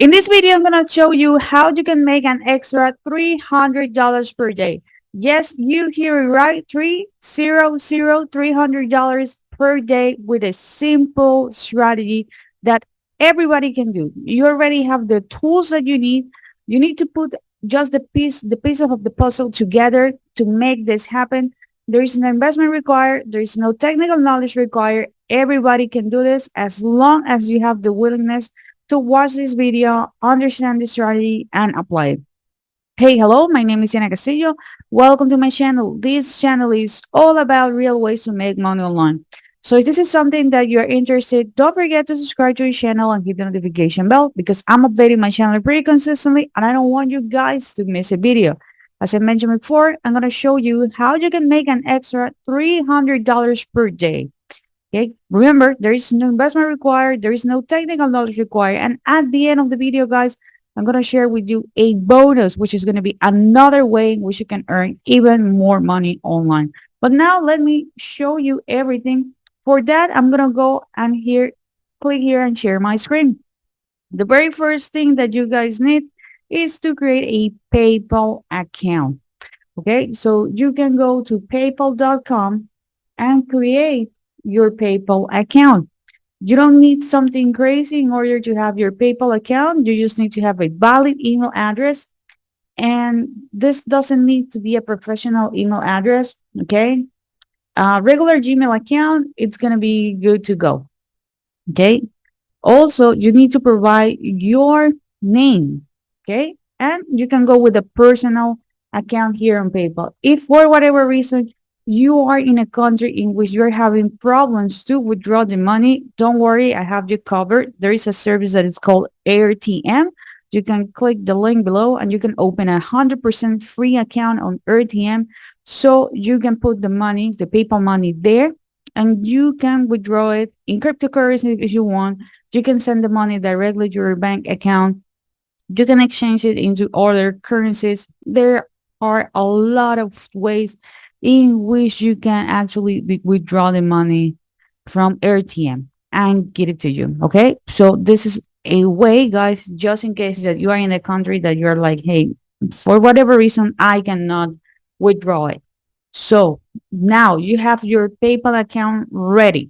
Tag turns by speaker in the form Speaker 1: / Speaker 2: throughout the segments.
Speaker 1: In this video, I'm going to show you how you can make an extra $300 per day. Yes, you hear it right, $300 per day with a simple strategy that everybody can do. You already have the tools that you need. You need to put just the piece of the puzzle together to make this happen. There is no investment required. There is no technical knowledge required. Everybody can do this as long as you have the willingness to watch this video, understand the strategy, and apply it. Hey, hello, my name is Castillo. Welcome to my channel. This channel is all about real ways to make money online. So if this is something that you're interested, don't forget to subscribe to the channel and hit the notification bell because I'm updating my channel pretty consistently and I don't want you guys to miss a video. As I mentioned before, I'm going to show you how you can make an extra $300 per day. Okay, remember, there is no investment required, there is no technical knowledge required, and at the end of the video, guys, I'm going to share with you a bonus, which is going to be another way in which you can earn even more money online. But now let me show you everything. For that, I'm going to go and click here and share my screen. The very first thing that you guys need is to create a PayPal account. Okay, so you can go to paypal.com and create your PayPal account. You don't need something crazy in order to have your PayPal account. You just need to have a valid email address. And this doesn't need to be a professional email address, okay? Regular Gmail account, it's going to be good to go, okay? Also, you need to provide your name, okay? And you can go with a personal account here on PayPal. If for whatever reason you are in a country in which you're having problems to withdraw the money, don't worry, I have you covered. There is a service that is called AirTM. You can click the link below and you can open a 100% free account on AirTM so you can put the money, the PayPal money there, and you can withdraw it in cryptocurrency if you want. You can send the money directly to your bank account. You can exchange it into other currencies. There are a lot of ways in which you can actually withdraw the money from AirTM and get it to you. Okay, so this is a way, guys, just in case that you are in a country that you're like, hey, for whatever reason, I cannot withdraw it. So now you have your PayPal account ready.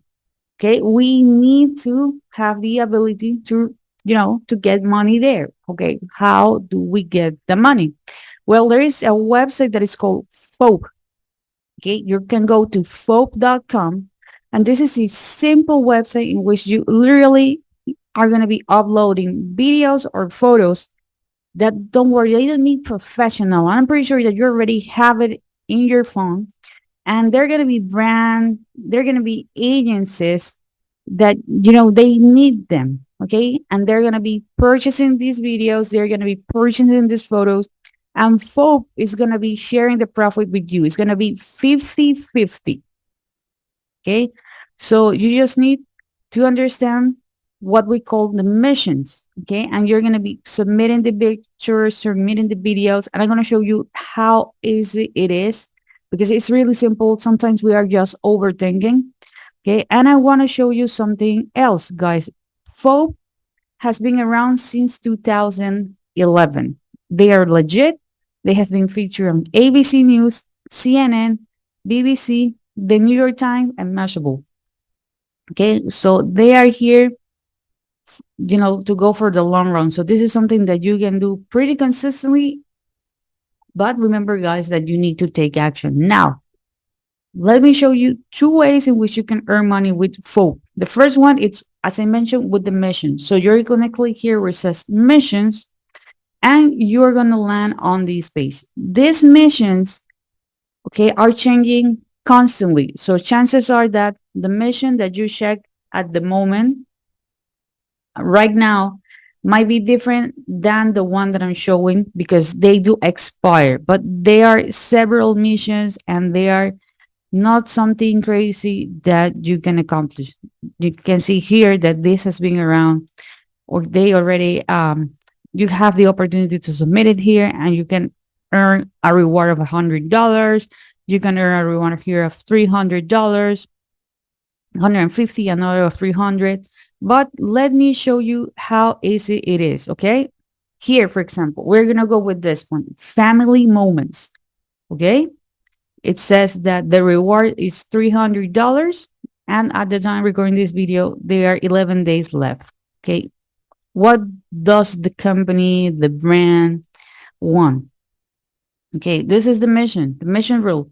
Speaker 1: Okay, we need to have the ability to, to get money there. Okay, how do we get the money? Well, there is a website that is called FOP. Okay, you can go to FOP.com, and this is a simple website in which you literally are going to be uploading videos or photos that, don't worry, they don't need professional. I'm pretty sure that you already have it in your phone. And they're going to be they're going to be agencies that, they need them. Okay. And they're going to be purchasing these videos. They're going to be purchasing these photos. And FOP is going to be sharing the profit with you. It's going to be 50-50. Okay. So you just need to understand what we call the missions. Okay. And you're going to be submitting the pictures, submitting the videos. And I'm going to show you how easy it is, because it's really simple. Sometimes we are just overthinking. Okay. And I want to show you something else, guys. FOP has been around since 2011. They are legit. They have been featured on ABC News, CNN, BBC, the New York Times, and Mashable. Okay. So they are here, to go for the long run. So this is something that you can do pretty consistently. But remember, guys, that you need to take action. Now, let me show you two ways in which you can earn money with FOP. The first one, it's, as I mentioned, with the mission. So you're going to click here where it says missions, and you're going to land on this page. These missions, okay, are changing constantly. So chances are that the mission that you check at the moment, right now, might be different than the one that I'm showing because they do expire, but they are several missions and they are not something crazy that you can accomplish. You can see here that this has been around, or they already, you have the opportunity to submit it here and you can earn a reward of $100. You can earn a reward here of $300, 150, another of 300. But let me show you how easy it is, okay? Here, for example, we're going to go with this one, family moments, okay? It says that the reward is $300, and at the time recording this video, there are 11 days left, okay? What does the company, the brand want? Okay, this is the mission rule.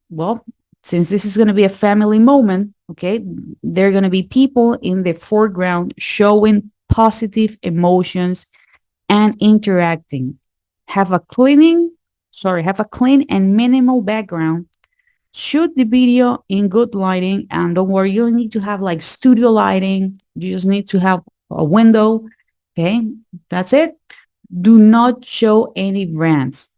Speaker 1: Well, since this is going to be a family moment, okay, there are going to be people in the foreground showing positive emotions and interacting. Have a have a clean and minimal background. Shoot the video in good lighting, and don't worry, you don't need to have like studio lighting. You just need to have a window. Okay, that's it. Do not show any brands.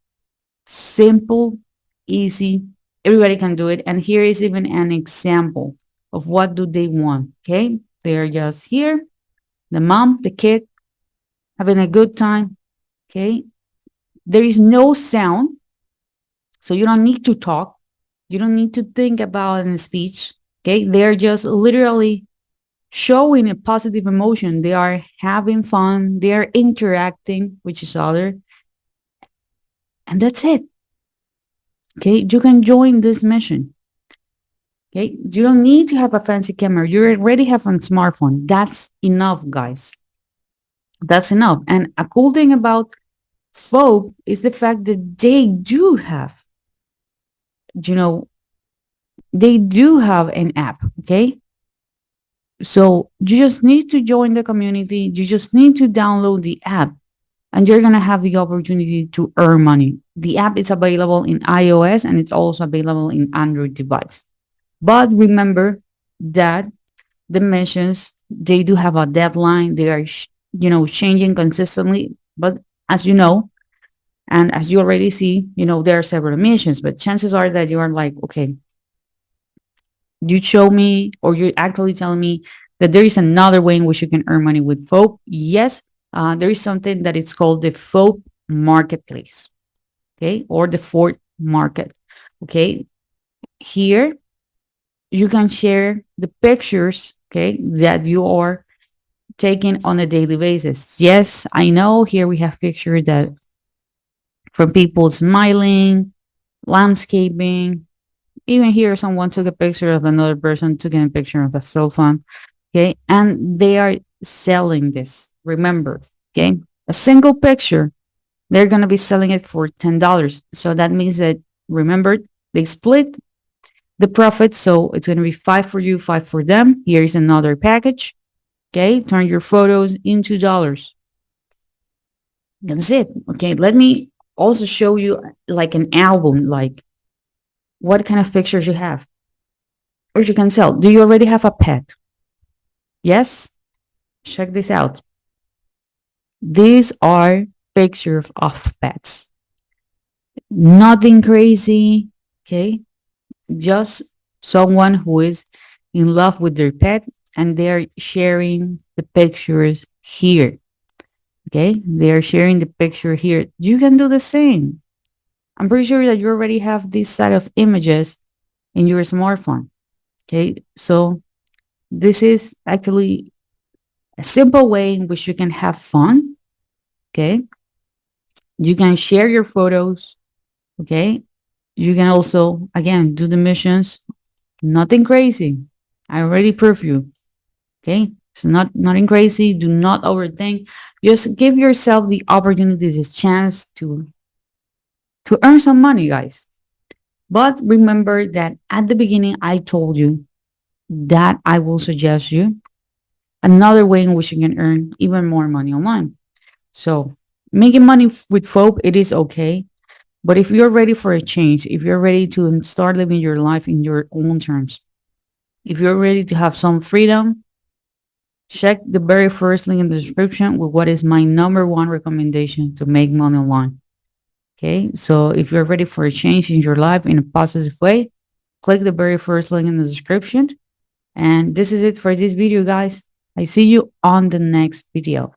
Speaker 1: Simple, easy. Everybody can do it. And here is even an example of what do they want. Okay, they're just here. The mom, the kid, having a good time. Okay, there is no sound, so you don't need to talk. You don't need to think about a speech. Okay, they're just literally showing a positive emotion. They are having fun. They are interacting with each other, and that's it. Okay, you can join this mission. Okay, you don't need to have a fancy camera. You already have a smartphone. That's enough, guys. That's enough. And a cool thing about Folk is the fact that they do have, you know, they do have an app. Okay, so you just need to join the community. You just need to download the app, and you're going to have the opportunity to earn money. The app is available in iOS and it's also available in Android device. But remember that the missions, they do have a deadline. They are, changing consistently. But as you know, and as you already see, there are several missions, but chances are that you are like, okay, you show me, or you're actually telling me that there is another way in which you can earn money with Folk. Yes, there is something that is called the Folk Marketplace, okay, or the Fort Market, okay. Here, you can share the pictures, okay, that you are taking on a daily basis. Yes, I know here we have pictures that from people smiling, landscaping. Even here, someone took a picture of another person, took a picture of a cell phone. Okay. And they are selling this. Remember, okay, a single picture, they're going to be selling it for $10. So that means that, remember, they split the profit. So it's going to be five for you, five for them. Here is another package. Okay. Turn your photos into dollars. That's it. Okay. Let me also show you like an album, like what kind of pictures you have, or you can sell. Do you already have a pet? Yes? Check this out. These are pictures of pets. Nothing crazy, okay? Just someone who is in love with their pet, and they're sharing the pictures here. Okay? They're sharing the picture here. You can do the same. I'm pretty sure that you already have this set of images in your smartphone. Okay? So this is actually a simple way in which you can have fun. Okay. You can share your photos. Okay. You can also, again, do the missions. Nothing crazy. I already proved you. Okay. So nothing crazy. Do not overthink. Just give yourself the opportunity, this chance to earn some money, guys. But remember that at the beginning, I told you that I will suggest you another way in which you can earn even more money online. So making money with Folk, it is okay. But if you're ready for a change, if you're ready to start living your life in your own terms, if you're ready to have some freedom, check the very first link in the description with what is my number one recommendation to make money online. Okay, so if you're ready for a change in your life in a positive way, click the very first link in the description. And this is it for this video, guys. I see you on the next video.